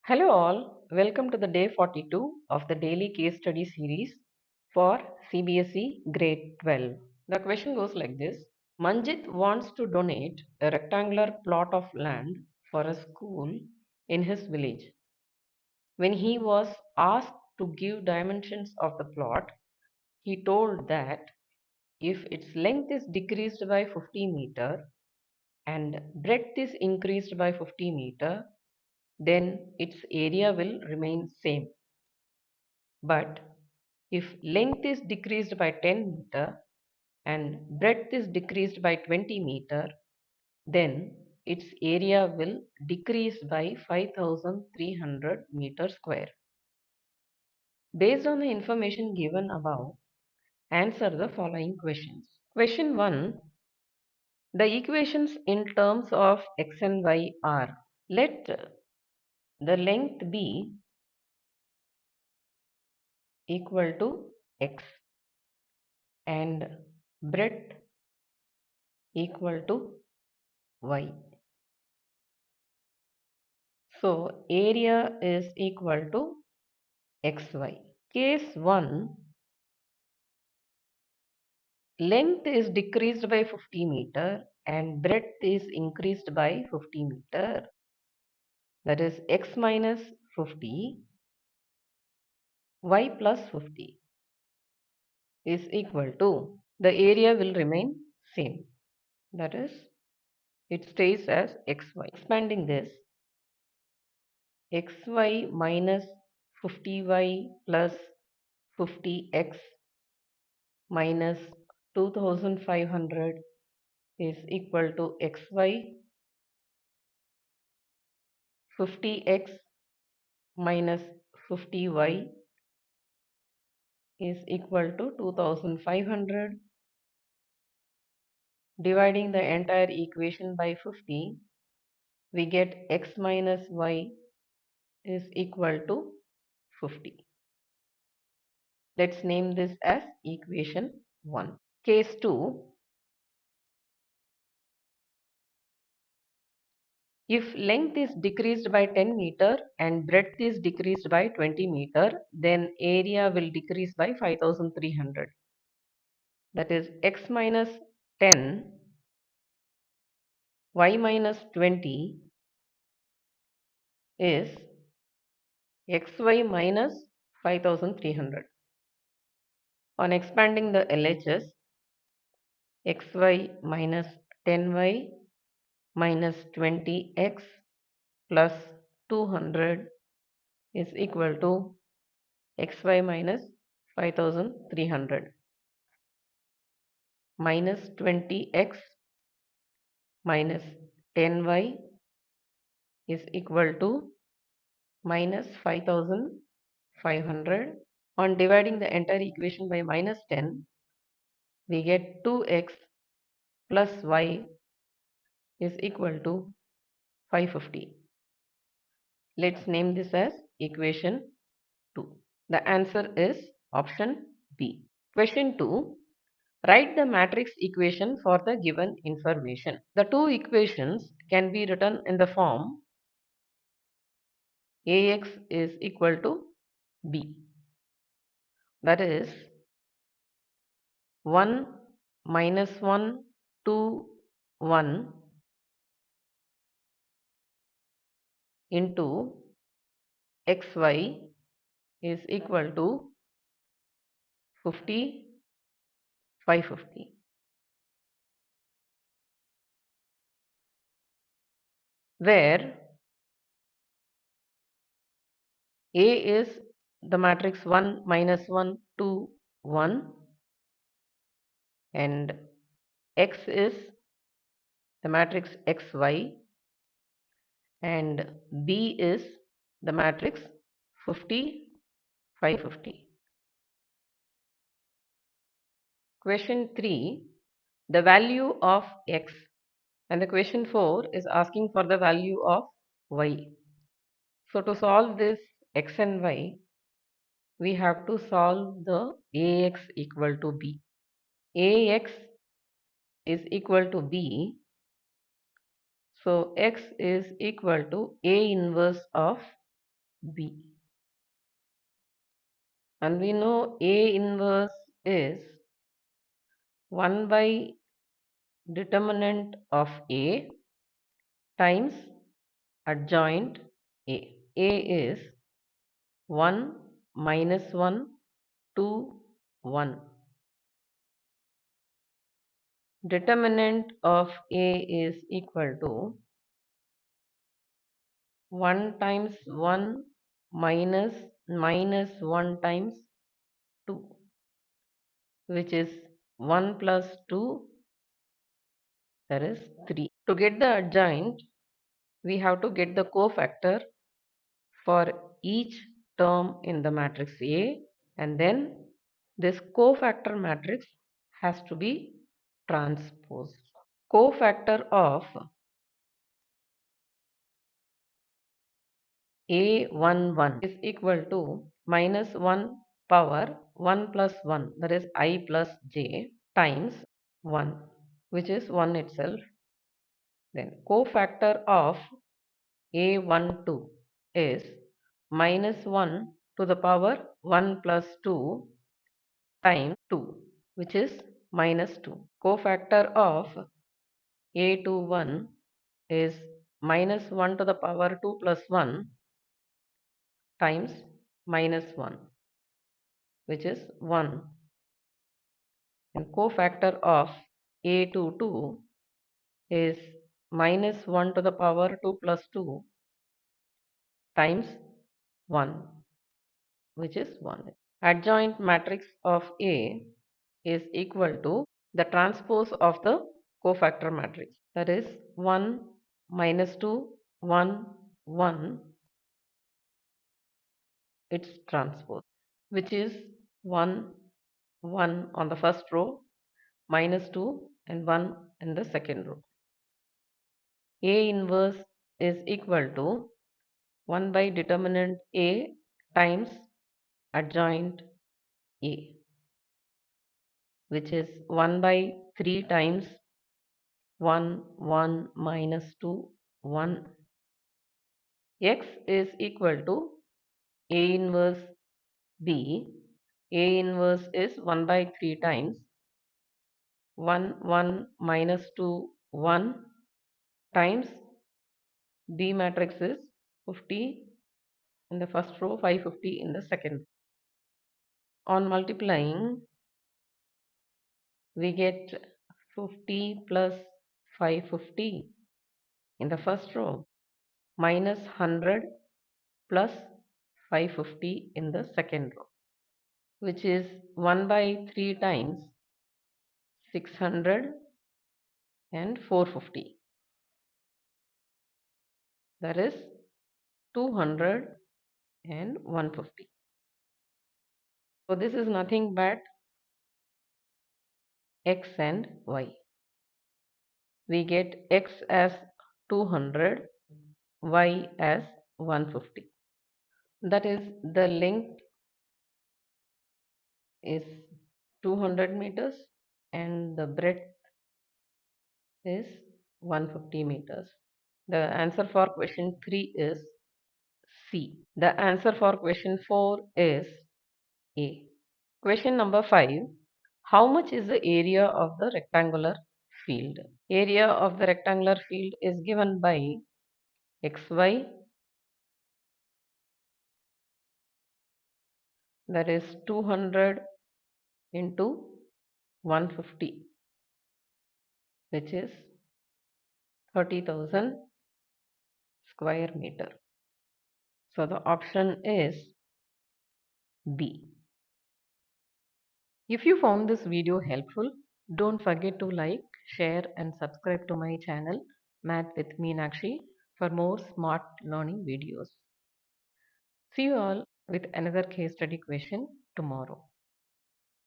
Hello all, welcome to the day 42 of the daily case study series for CBSE grade 12. The question goes like this. Manjith wants to donate a rectangular plot of land for a school in his village. When he was asked to give dimensions of the plot, he told that if its length is decreased by 50 meter and breadth is increased by 50 meter, then its area will remain same. But if length is decreased by 10 meter and breadth is decreased by 20 meter, then its area will decrease by 5300 meter square. Based on the information given above, answer the following questions. Question 1. The equations in terms of x and y are: let the length be equal to x and breadth equal to y. So area is equal to xy. Case 1, length is decreased by 50 meter and breadth is increased by 50 meter. That is x minus 50, y plus 50 is equal to, the area will remain same. That is, it stays as xy. Expanding this, xy minus 50y plus 50x minus 2500 is equal to xy. 50x minus 50y is equal to 2500. Dividing the entire equation by 50, we get x minus y is equal to 50. Let's name this as equation 1. Case 2. If length is decreased by 10 meter and breadth is decreased by 20 meter, then area will decrease by 5300. That is x minus 10, y minus 20 is xy minus 5300. On expanding the LHS, xy minus 10y minus 20x plus 200 is equal to xy minus 5300 minus 20x minus 10y is equal to minus 5500. On dividing the entire equation by minus 10, we get 2x plus y is equal to 550. Let's name this as equation 2. The answer is option B. Question 2. Write the matrix equation for the given information. The two equations can be written in the form Ax is equal to B. That is 1 minus 1 2 1 into xy is equal to 50 550, where A is the matrix 1 minus 1 2 1 and x is the matrix xy and B is the matrix 50 550. Question 3, the value of x, and the question 4 is asking for the value of y. So to solve this x and y, we have to solve the Ax equal to B. Ax is equal to B, so x is equal to A inverse of B. And we know A inverse is 1 by determinant of A times adjoint A. A is 1 minus 1 2 1. Determinant of A is equal to 1 times 1 minus 1 times 2, which is 1 plus 2, that is 3. To get the adjoint, we have to get the cofactor for each term in the matrix A, and then this cofactor matrix has to be transposed. Cofactor of A11 is equal to minus 1 power 1 plus 1, that is I plus j, times 1, which is 1 itself. Then cofactor of A12 is minus 1 to the power 1 plus 2 times 2, which is minus 2. Cofactor of A21 is minus 1 to the power 2 plus 1 times minus 1, which is 1. And cofactor of A22 is minus 1 to the power 2 plus 2 times 1, which is 1. Adjoint matrix of A is equal to the transpose of the cofactor matrix, that is 1 minus 2 1 1, its transpose, which is 1 1 on the first row, minus 2 and 1 in the second row. A inverse is equal to 1 by determinant A times adjoint A, which is 1 by 3 times 1 1 minus 2 1. X is equal to A inverse B. A inverse is 1 by 3 times 1 1 minus 2 1 times B matrix is 50 in the first row, 550 in the second. On multiplying, we get 50 plus 550 in the first row minus 100 plus 550 in the second row, which is 1 by 3 times 600 and 450, that is 200 and 150. So this is nothing but x and y. We get x as 200, y as 150. That is, the length is 200 meters and the breadth is 150 meters. The answer for question 3 is C. The answer for question 4 is A. Question number 5. How much is the area of the rectangular field? Area of the rectangular field is given by xy, that is 200 into 150, which is 30,000 square meter. So the option is B. If you found this video helpful, don't forget to like, share and subscribe to my channel Math with Meenakshi for more smart learning videos. See you all with another case study question tomorrow.